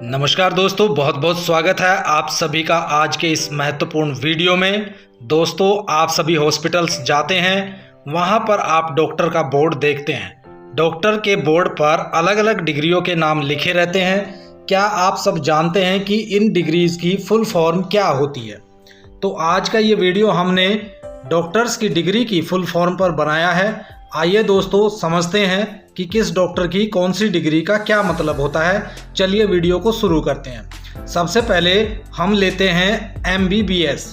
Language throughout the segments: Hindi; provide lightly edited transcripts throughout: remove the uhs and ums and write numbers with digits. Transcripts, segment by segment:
नमस्कार दोस्तों, बहुत बहुत स्वागत है आप सभी का आज के इस महत्वपूर्ण वीडियो में। दोस्तों, आप सभी हॉस्पिटल्स जाते हैं, वहां पर आप डॉक्टर का बोर्ड देखते हैं। डॉक्टर के बोर्ड पर अलग अलग डिग्रियों के नाम लिखे रहते हैं। क्या आप सब जानते हैं कि इन डिग्रीज की फुल फॉर्म क्या होती है? तो आज का ये वीडियो हमने डॉक्टर्स की डिग्री की फुल फॉर्म पर बनाया है। आइए दोस्तों, समझते हैं कि किस डॉक्टर की कौन सी डिग्री का क्या मतलब होता है। चलिए वीडियो को शुरू करते हैं। सबसे पहले हम लेते हैं MBBS।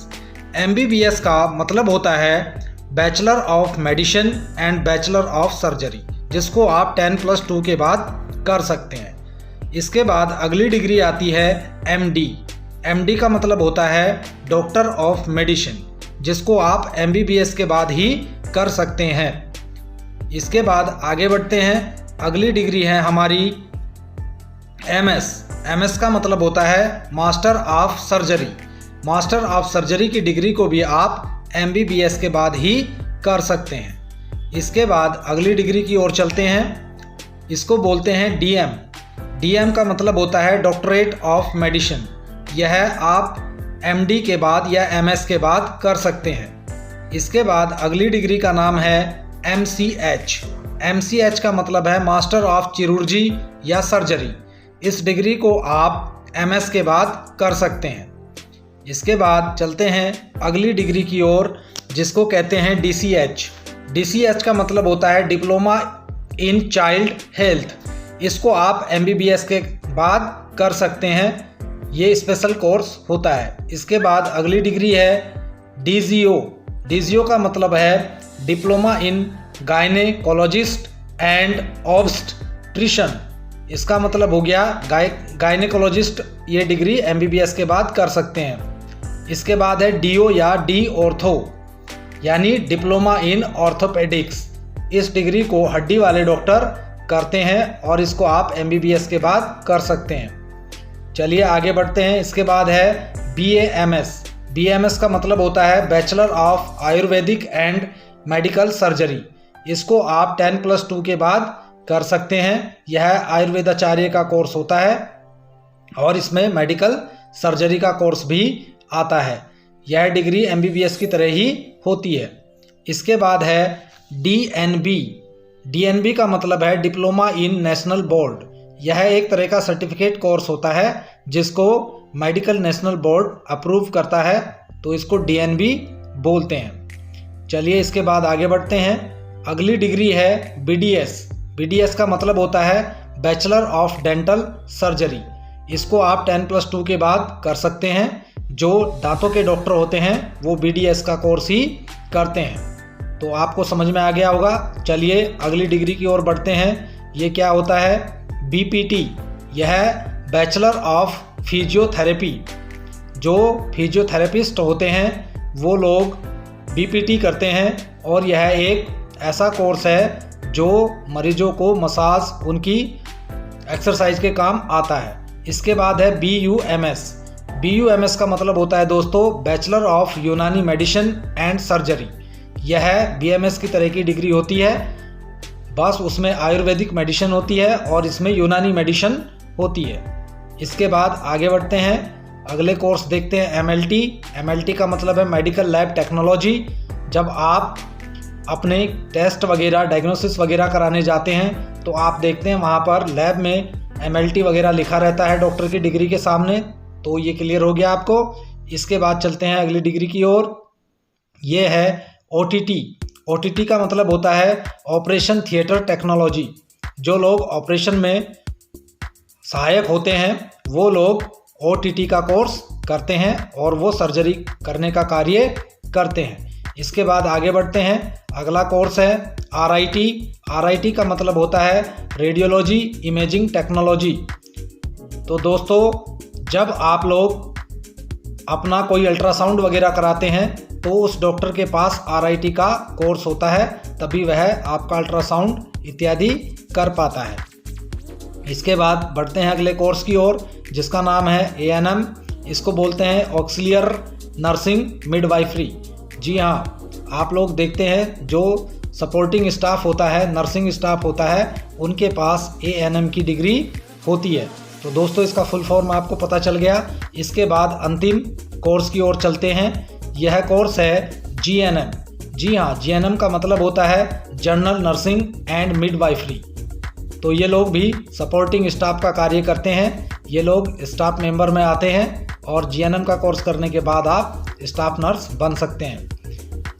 MBBS का मतलब होता है bachelor of medicine and bachelor of surgery, जिसको आप 10+2 के बाद कर सकते हैं। इसके बाद अगली डिग्री आती है MD। MD का मतलब होता है डॉक्टर ऑफ मेडिसिन, जिसको आप MBBS के बाद ही कर सकते हैं। इसके बाद आगे बढ़ते हैं। अगली डिग्री है हमारी MS। MS का मतलब होता है master of surgery. Master of surgery की डिग्री को भी आप MBBS के बाद ही कर सकते हैं। इसके बाद अगली डिग्री की ओर चलते हैं। इसको बोलते हैं DM। DM का मतलब होता है डॉक्टरेट ऑफ मेडिसिन। यह आप MD के बाद या MS के बाद कर सकते हैं। इसके बाद अगली डिग्री का नाम है MCH। MCH का मतलब है मास्टर ऑफ चिरूर्जी या सर्जरी। इस डिग्री को आप MS के बाद कर सकते हैं। इसके बाद चलते हैं अगली डिग्री की ओर, जिसको कहते हैं DCH। DCH का मतलब होता है डिप्लोमा इन चाइल्ड हेल्थ। इसको आप MBBS के बाद कर सकते हैं। ये स्पेशल कोर्स होता है। इसके बाद अगली डिग्री है DGO। DGO का मतलब है diploma in gynaecologist and obstetrician. इसका मतलब हो गया गायनेकोलॉजिस्ट। ये डिग्री MBBS के बाद कर सकते हैं। इसके बाद है DO या D ऑर्थो, यानी डिप्लोमा इन ऑर्थोपेडिक्स। इस डिग्री को हड्डी वाले डॉक्टर करते हैं और इसको आप MBBS के बाद कर सकते हैं। चलिए आगे बढ़ते हैं। इसके बाद है BAMS। BAMS का मतलब होता है bachelor of Ayurvedic and medical surgery. इसको आप 10+2 के बाद कर सकते हैं। यह आयुर्वेदाचार्य का कोर्स होता है और इसमें मेडिकल सर्जरी का कोर्स भी आता है। यह डिग्री MBBS की तरह ही होती है। इसके बाद है DNB। DNB का मतलब है डिप्लोमा इन नेशनल बोर्ड। यह एक तरह का सर्टिफिकेट कोर्स होता है जिसको मेडिकल नेशनल बोर्ड अप्रूव करता है, तो इसको DNB बोलते हैं। चलिए इसके बाद आगे बढ़ते हैं। अगली डिग्री है BDS। BDS का मतलब होता है बैचलर ऑफ डेंटल सर्जरी। इसको आप 10+2 के बाद कर सकते हैं। जो दांतों के डॉक्टर होते हैं वो BDS का कोर्स ही करते हैं। तो आपको समझ में आ गया होगा। चलिए अगली डिग्री की ओर बढ़ते हैं। ये क्या होता है BPT। यह बैचलर ऑफ फिजियोथेरेपी। जो फिजियोथेरेपिस्ट होते हैं वो लोग BPT करते हैं और यह एक ऐसा कोर्स है जो मरीजों को मसाज, उनकी एक्सरसाइज के काम आता है। इसके बाद है BUMS। BUMS का मतलब होता है दोस्तों बैचलर ऑफ यूनानी मेडिसिन एंड सर्जरी। यह BMS की तरह की डिग्री होती है, बस उसमें आयुर्वेदिक मेडिसिन होती है और इसमें यूनानी मेडिसिन होती है। इसके बाद आगे बढ़ते हैं। अगले कोर्स देखते हैं MLT। MLT का मतलब है मेडिकल लैब टेक्नोलॉजी। जब आप अपने टेस्ट वगैरह, डायग्नोसिस वगैरह कराने जाते हैं तो आप देखते हैं वहाँ पर लैब में MLT वगैरह लिखा रहता है डॉक्टर की डिग्री के सामने। तो ये क्लियर हो गया आपको। इसके बाद चलते हैं अगली डिग्री की ओर। ये है OTT। OTT का मतलब होता है ऑपरेशन थिएटर टेक्नोलॉजी। जो लोग ऑपरेशन में सहायक होते हैं वो लोग OTT का कोर्स करते हैं और वो सर्जरी करने का कार्य करते हैं। इसके बाद आगे बढ़ते हैं। अगला कोर्स है RIT। RIT का मतलब होता है रेडियोलॉजी इमेजिंग टेक्नोलॉजी। तो दोस्तों, जब आप लोग अपना कोई अल्ट्रासाउंड वगैरह कराते हैं तो उस डॉक्टर के पास RIT का कोर्स होता है, तभी वह आपका अल्ट्रासाउंड इत्यादि कर पाता है। इसके बाद बढ़ते हैं अगले कोर्स की ओर, जिसका नाम है ANM। इसको बोलते हैं ऑक्सिलियर नर्सिंग मिडवाइफरी। जी हाँ, आप लोग देखते हैं जो सपोर्टिंग स्टाफ होता है, नर्सिंग स्टाफ होता है, उनके पास ANM की डिग्री होती है। तो दोस्तों इसका फुल फॉर्म आपको पता चल गया। इसके बाद अंतिम कोर्स की ओर चलते हैं। यह कोर्स है GNM। जी हाँ, GNM का मतलब होता है जनरल नर्सिंग एंड मिडवाइफरी। तो ये लोग भी सपोर्टिंग स्टाफ का कार्य करते हैं। ये लोग स्टाफ मेंबर में आते हैं और GNM का कोर्स करने के बाद आप स्टाफ नर्स बन सकते हैं।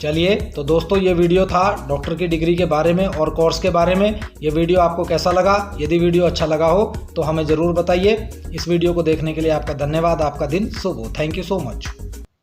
चलिए, तो दोस्तों ये वीडियो था डॉक्टर की डिग्री के बारे में और कोर्स के बारे में। ये वीडियो आपको कैसा लगा? यदि वीडियो अच्छा लगा हो तो हमें ज़रूर बताइए। इस वीडियो को देखने के लिए आपका धन्यवाद। आपका दिन शुभ हो। Thank you so much.